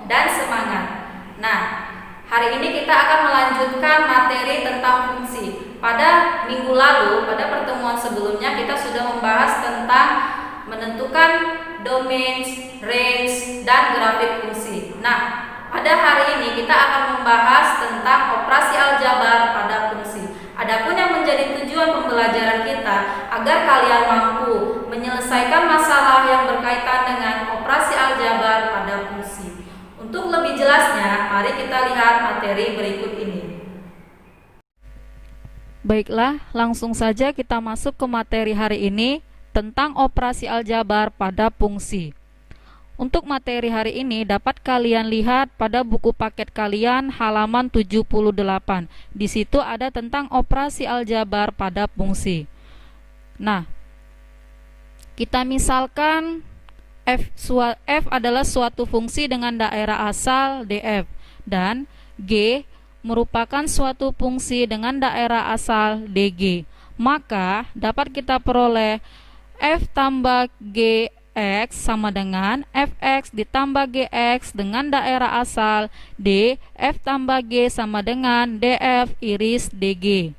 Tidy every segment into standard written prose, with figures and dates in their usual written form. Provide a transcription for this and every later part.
dan semangat. Nah, hari ini kita akan melanjutkan materi tentang fungsi. Pada minggu lalu, pada pertemuan sebelumnya kita sudah membahas tentang menentukan domains, range, dan grafik fungsi. Nah, pada hari ini kita akan membahas tentang operasi aljabar pada fungsi. Adapun yang menjadi tujuan pembelajaran kita agar kalian mampu menyelesaikan masalah yang berkaitan dengan operasi aljabar pada fungsi. Untuk lebih jelasnya, mari kita lihat materi berikut ini. Baiklah, langsung saja kita masuk ke materi hari ini tentang operasi aljabar pada fungsi. Untuk materi hari ini dapat kalian lihat pada buku paket kalian halaman 78. Di situ ada tentang operasi aljabar pada fungsi. Nah, kita misalkan f adalah suatu fungsi dengan daerah asal df dan g merupakan suatu fungsi dengan daerah asal dg. Maka dapat kita peroleh f tambah g x sama dengan fx ditambah gx dengan daerah asal d, f tambah g sama dengan df iris dg.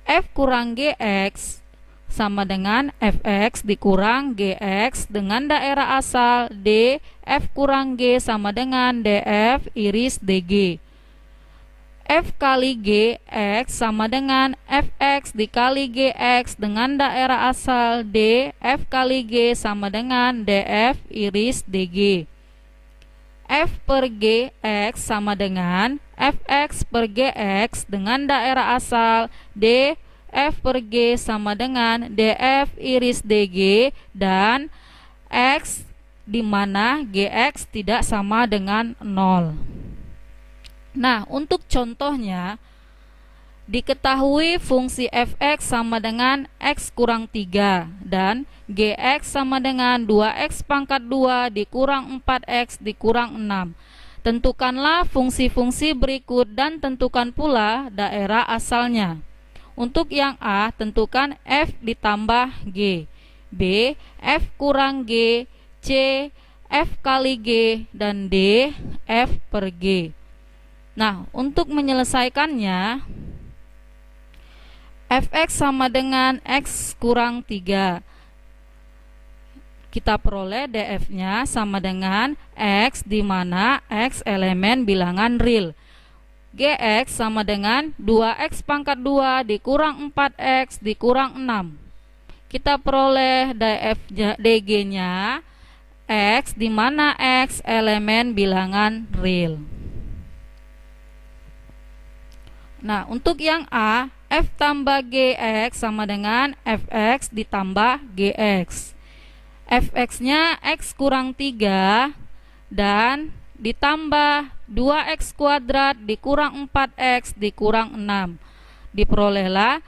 F kurang gx sama dengan fx dikurang gx dengan daerah asal d, f kurang g sama dengan df iris dg. F kali Gx sama dengan Fx dikali Gx dengan daerah asal D, F kali G sama dengan Df iris Dg. F per Gx sama dengan Fx per Gx dengan daerah asal D, F per G sama dengan Df iris Dg dan X di mana Gx tidak sama dengan 0. Nah, untuk contohnya, diketahui fungsi fx sama dengan x kurang 3 dan gx sama dengan 2x pangkat 2 dikurang 4x dikurang 6. Tentukanlah fungsi-fungsi berikut dan tentukan pula daerah asalnya. Untuk yang A, tentukan f ditambah g, B, f kurang g, C, f kali g, dan D, f per g. Nah, untuk menyelesaikannya, fx sama dengan x kurang 3. Kita peroleh df-nya sama dengan x di mana x elemen bilangan real. Gx sama dengan 2x pangkat 2 dikurang 4x dikurang 6. Kita peroleh dg-nya x di mana x elemen bilangan real. Nah, untuk yang A, f tambah gx sama dengan fx ditambah gx. Fx-nya x kurang 3 dan ditambah 2x kuadrat dikurang 4x dikurang 6. Diperolehlah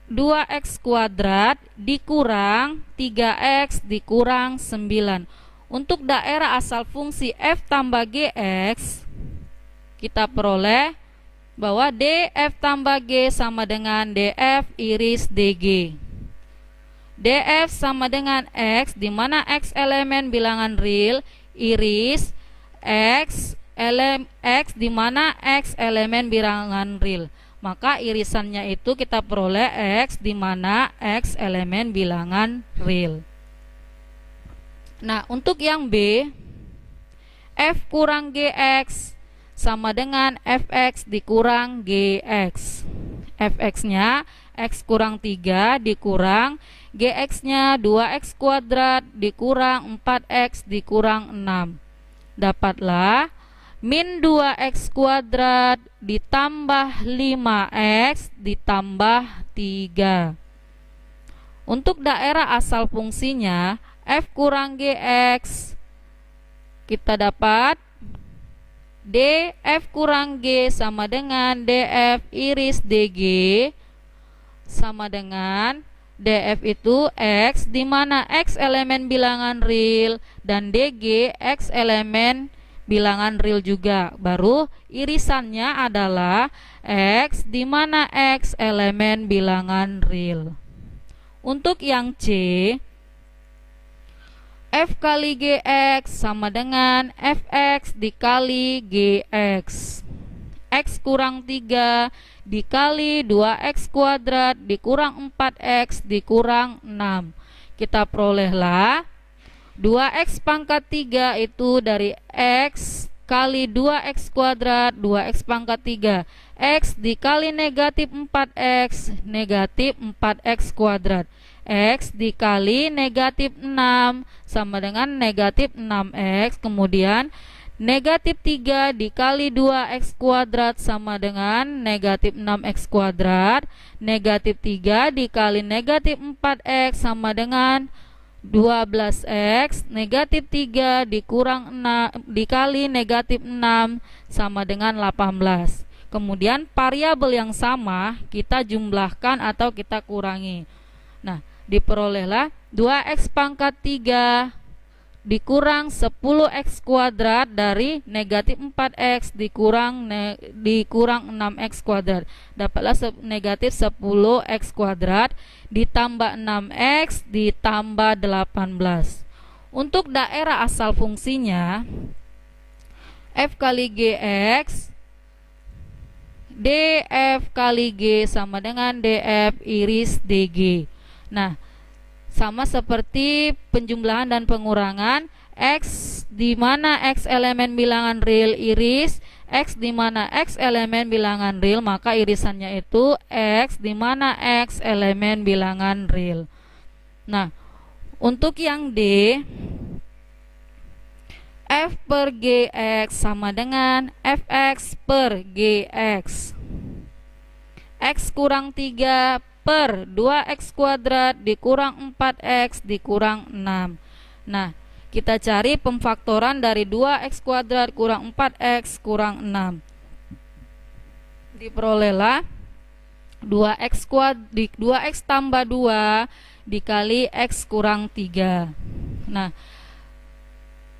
2x kuadrat dikurang 3x dikurang 9. Untuk daerah asal fungsi f tambah gx, kita peroleh bahwa df tambah g sama dengan df iris dg. Df sama dengan x di mana x elemen bilangan real, iris x di mana x elemen bilangan real. Maka irisannya itu kita peroleh x di mana x elemen bilangan real. Nah, untuk yang B, f kurang gx sama dengan fx dikurang gx. Fx-nya x kurang 3 dikurang gx-nya 2x kuadrat dikurang 4x dikurang 6. Dapatlah min 2x kuadrat ditambah 5x ditambah 3. Untuk daerah asal fungsinya f kurang gx, kita dapat df kurang g sama dengan df iris dg sama dengan df itu x di mana x elemen bilangan real dan dg x elemen bilangan real juga. Baru irisannya adalah x di mana x elemen bilangan real. Untuk yang C, F kali Gx sama dengan Fx dikali Gx. X kurang 3 dikali 2x kuadrat dikurang 4x dikurang 6. Kita perolehlah 2x pangkat 3 itu dari x kali 2x kuadrat 2x pangkat 3. X dikali negatif 4x negatif 4x kuadrat. X dikali negatif 6 sama dengan negatif 6x. Kemudian negatif 3 dikali 2x kuadrat sama dengan negatif 6x kuadrat. Negatif 3 dikali negatif 4x sama dengan 12x. Negatif 3 dikurang 6 dikali negatif 6 sama dengan 18. Kemudian variabel yang sama kita jumlahkan atau kita kurangi. Nah, diperolehlah 2x pangkat 3 dikurang 10x kuadrat dari negatif 4x dikurang 6x kuadrat. Dapatlah negatif 10x kuadrat ditambah 6x ditambah 18. Untuk daerah asal fungsinya f kali gx df kali g sama dengan df iris dg. Nah, sama seperti penjumlahan dan pengurangan, x di mana x elemen bilangan real iris, x di mana x elemen bilangan real, maka irisannya itu x di mana x elemen bilangan real. Nah, untuk yang D, f per gx sama dengan fx per gx. X kurang 3 per 2x kuadrat dikurang 4x dikurang 6. Nah, kita cari pemfaktoran dari 2x kuadrat kurang 4x kurang 6. Diperolehlah 2x tambah 2 dikali x kurang 3. Nah,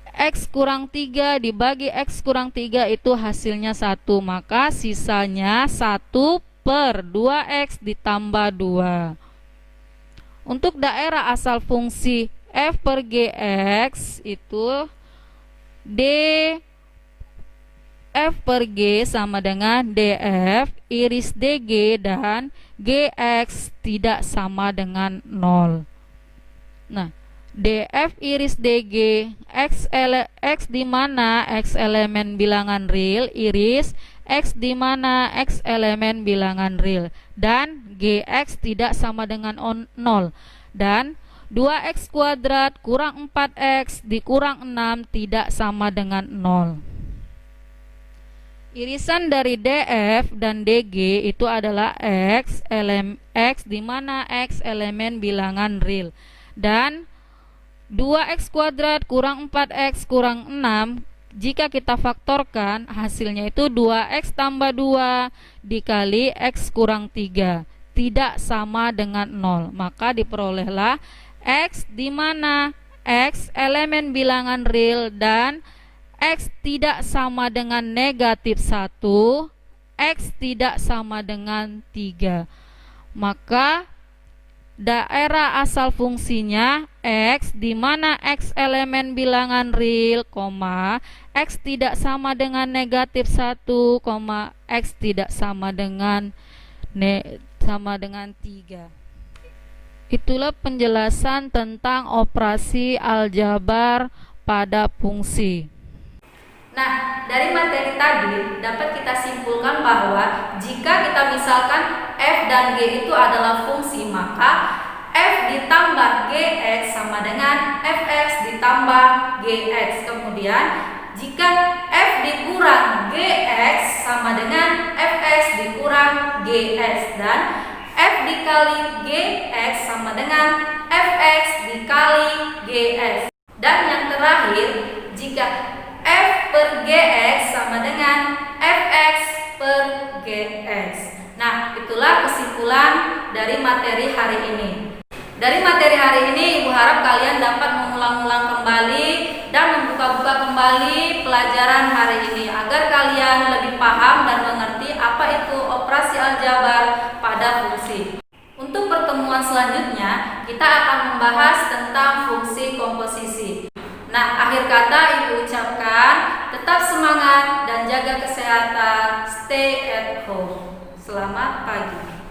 x kurang 3 dibagi x kurang 3 itu hasilnya 1, maka sisanya 1 per 2x ditambah 2. Untuk daerah asal fungsi f per gx itu d f per g sama dengan df iris dg dan gx tidak sama dengan 0. Nah, df iris dg x di mana x elemen bilangan real iris x di mana x elemen bilangan real dan gx tidak sama dengan 0 dan 2x kuadrat kurang 4x dikurang 6 tidak sama dengan 0. Irisan dari df dan dg itu adalah x di mana x elemen bilangan real dan 2x kuadrat kurang 4x kurang 6. Jika kita faktorkan, hasilnya itu 2x tambah 2 dikali x kurang 3 tidak sama dengan 0. Maka diperolehlah x di mana x elemen bilangan real dan x tidak sama dengan negatif 1, x tidak sama dengan 3. Maka daerah asal fungsinya x di mana x elemen bilangan real, x tidak sama dengan negatif 1, x tidak sama dengan 3. Itulah penjelasan tentang operasi aljabar pada fungsi. Nah, dari materi tadi dapat kita simpulkan bahwa jika kita misalkan f dan g itu adalah fungsi, maka f ditambah gx sama dengan fx ditambah gx. Kemudian jika f dikurang gx sama dengan fx dikurang gx dan f dikali gx sama dengan fx dikali gx. Dan yang terakhir, jika f per gx sama dengan fx per gx. Nah, itulah kesimpulan dari materi hari ini. Dari materi hari ini, Ibu harap kalian dapat mengulang-ulang kembali dan membuka-buka kembali pelajaran hari ini agar kalian lebih paham dan mengerti apa itu operasi aljabar pada fungsi. Untuk pertemuan selanjutnya, kita akan membahas tentang fungsi komposisi. Nah, akhir kata Ibu ucapkan tetap semangat dan jaga kesehatan. Stay at home. Selamat pagi.